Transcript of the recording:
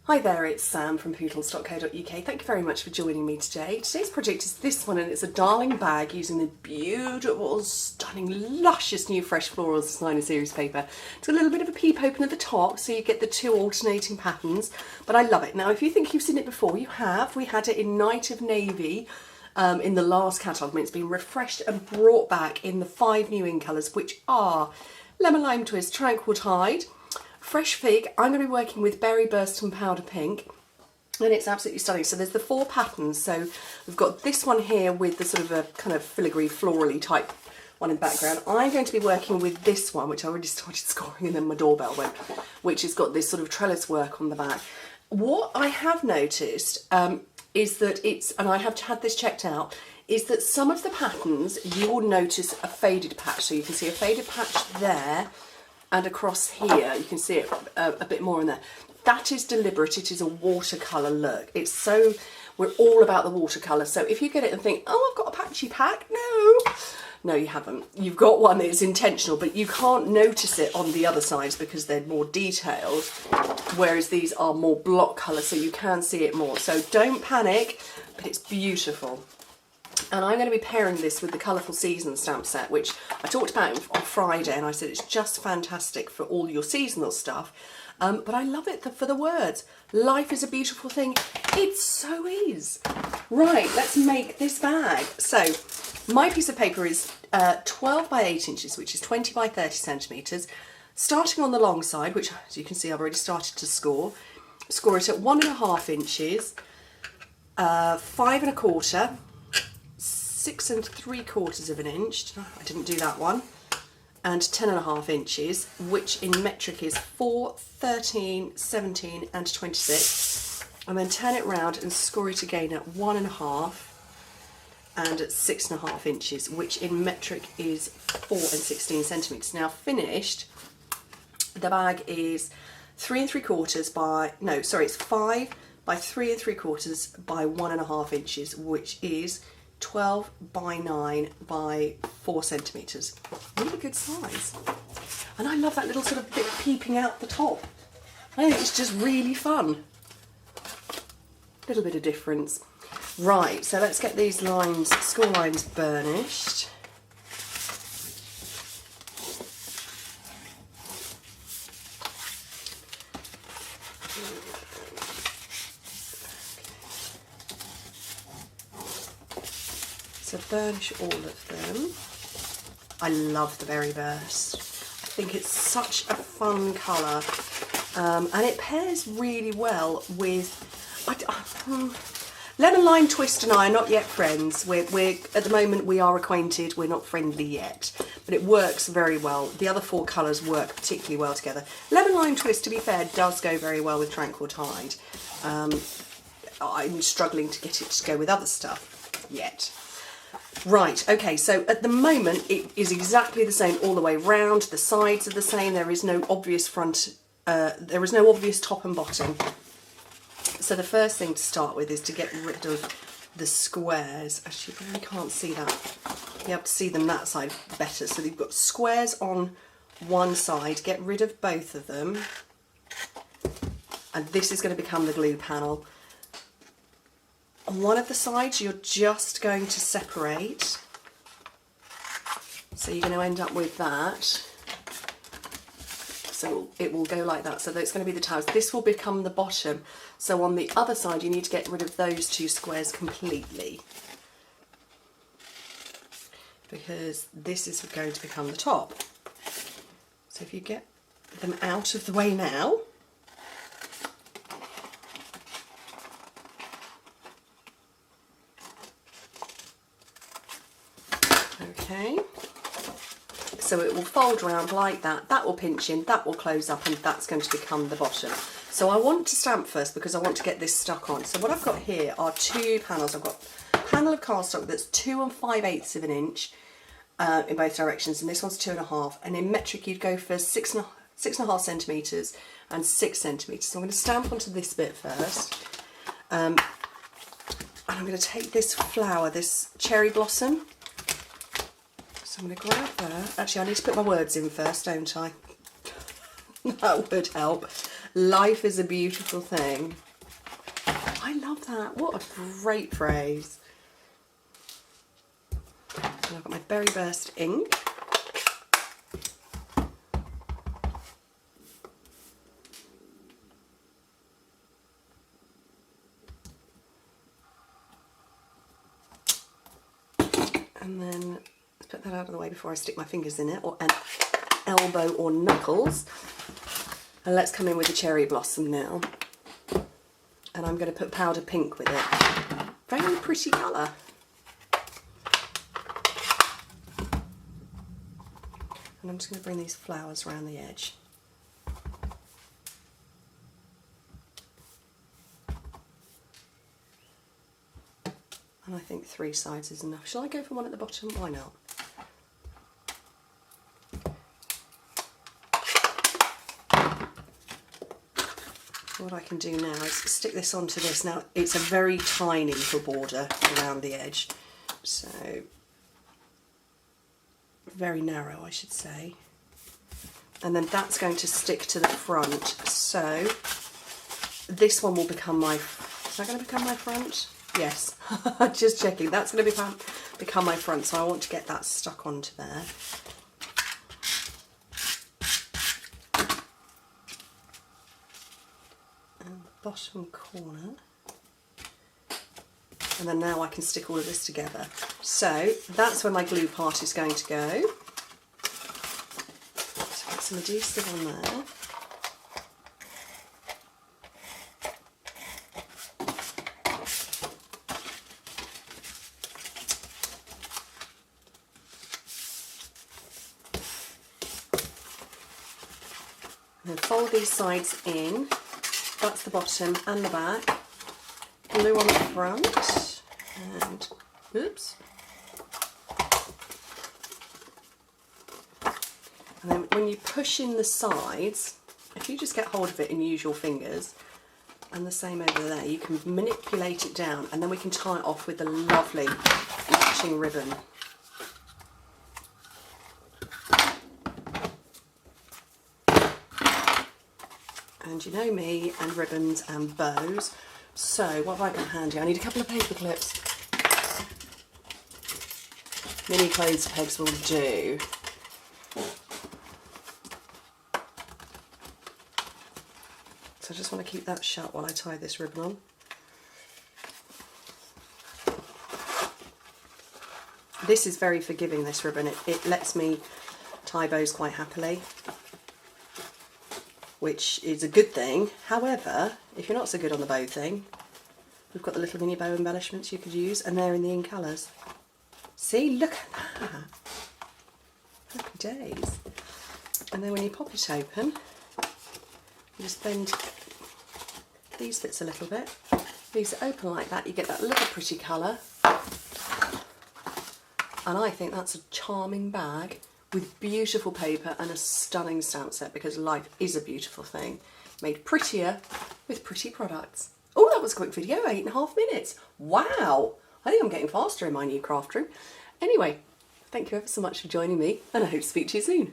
Hi there, it's Sam from poodles.co.uk. Thank you very much for joining me today. Today's project is this one, and it's a darling bag using the beautiful, stunning, luscious new Fresh Florals designer series paper. It's got a little bit of a peep open at the top, so you get the two alternating patterns, but I love it. Now, if you think you've seen it before, you have. We had it in Night of Navy in the last catalogue. I mean, it's been refreshed and brought back in the 5 new in colours, which are Lemon Lime Twist, Tranquil Tide, Fresh Fig. I'm going to be working with Berry Burst and Powder Pink, and it's absolutely stunning. So there's the 4 patterns. So we've got this one here with the sort of a kind of filigree, florally type one in the background. I'm going to be working with this one, which I already started scoring, and then my doorbell went, which has got this sort of trellis work on the back. What I have noticed is that it's, and I have had this checked out, is that some of the patterns you will notice a faded patch. So you can see a faded patch there, and across here you can see it a bit more in there. That is deliberate. It is a watercolour look. It's so, we're all about the watercolour. So if you get it and think, oh, I've got a patchy pack, no, you haven't. You've got one that is intentional, but you can't notice it on the other sides because they're more detailed, whereas these are more block colour, so you can see it more. So don't panic, but it's beautiful. And I'm going to be pairing this with the Colourful Season stamp set, which I talked about on Friday, and I said it's just fantastic for all your seasonal stuff. But I love it for the words. Life is a beautiful thing. It so is. Right, let's make this bag. So my piece of paper is 12 by 8 inches, which is 20 by 30 centimetres. Starting on the long side, which as you can see I've already started to score. Score it at 1.5 inches, 5 1/4, 6 3/4 of an inch, I didn't do that one, and 10.5 inches, which in metric is 4, 13, 17 and 26, and then turn it round and score it again at 1.5 and at 6.5 inches, which in metric is 4 and 16 centimetres. Now finished, the bag is 3 3/4 by, no, sorry, it's 5 by 3 3/4 by 1.5 inches, which is 12 by 9 by 4 centimetres. Really good size. And I love that little sort of bit peeping out the top. I think it's just really fun. Little bit of difference. Right, so let's get these lines, score lines burnished. So burnish all of them. I love the Berry Burst. I think it's such a fun colour, and it pairs really well with Lemon Lime Twist and I are not yet friends. We're at the moment we are acquainted. We're not friendly yet, but it works very well. The other 4 colours work particularly well together. Lemon Lime Twist, to be fair, does go very well with Tranquil Tide. I'm struggling to get it to go with other stuff yet. Right, okay, so at the moment it is exactly the same all the way round. The sides are the same. There is no obvious front, there is no obvious top and bottom. So the first thing to start with is to get rid of the squares. Actually, you really can't see that. You have to see them that side better. So you've got squares on one side. Get rid of both of them. And this is going to become the glue panel. On one of the sides you're just going to separate, so you're going to end up with that. So it will go like that, so that's going to be the tiles. This will become the bottom, so on the other side you need to get rid of those 2 squares completely, because this is going to become the top. So if you get them out of the way now, okay, so it will fold around like that, that will pinch in, that will close up, and that's going to become the bottom. So I want to stamp first because I want to get this stuck on. So what I've got here are 2 panels. I've got a panel of cardstock that's 2 5/8 of an inch in both directions, and this one's 2.5, and in metric you'd go for 6.5 centimetres and 6 centimetres. So I'm going to stamp onto this bit first, and I'm going to take this flower, this cherry blossom. So I'm going to grab that. Actually, I need to put my words in first, don't I? That would help. Life is a beautiful thing. I love that. What a great phrase. And I've got my Berry Burst ink. And then let's put that out of the way before I stick my fingers in it, or an elbow or knuckles. And let's come in with the cherry blossom now. And I'm going to put powder pink with it. Very pretty colour. And I'm just going to bring these flowers around the edge. And I think 3 sides is enough. Shall I go for one at the bottom? Why not? What I can do now is stick this onto this. Now it's a very tiny little border around the edge, so very narrow I should say. And then that's going to stick to the front. So this one will become my, is that going to become my front? Yes, just checking. That's going to become my front, so I want to get that stuck onto there. And the bottom corner. And then now I can stick all of this together. So that's where my glue part is going to go. So get some adhesive on there. And then fold these sides in. That's the bottom and the back. Glue on the front. And oops. And then when you push in the sides, if you just get hold of it and use your fingers, and the same over there, you can manipulate it down, and then we can tie it off with a lovely matching ribbon. And you know me and ribbons and bows. So what have I got handy? I need a couple of paper clips. Mini clothes pegs will do. So I just want to keep that shut while I tie this ribbon on. This is very forgiving, this ribbon. It lets me tie bows quite happily, which is a good thing. However, if you're not so good on the bow thing, we've got the little mini bow embellishments you could use, and they're in the in colours. See, look at that. Happy days. And then when you pop it open, you just bend these bits a little bit. Leaves it open like that, you get that little pretty colour. And I think that's a charming bag with beautiful paper and a stunning stamp set, because life is a beautiful thing, made prettier with pretty products. Oh, that was a quick video, 8.5 minutes. Wow, I think I'm getting faster in my new craft room. Anyway, thank you ever so much for joining me, and I hope to speak to you soon.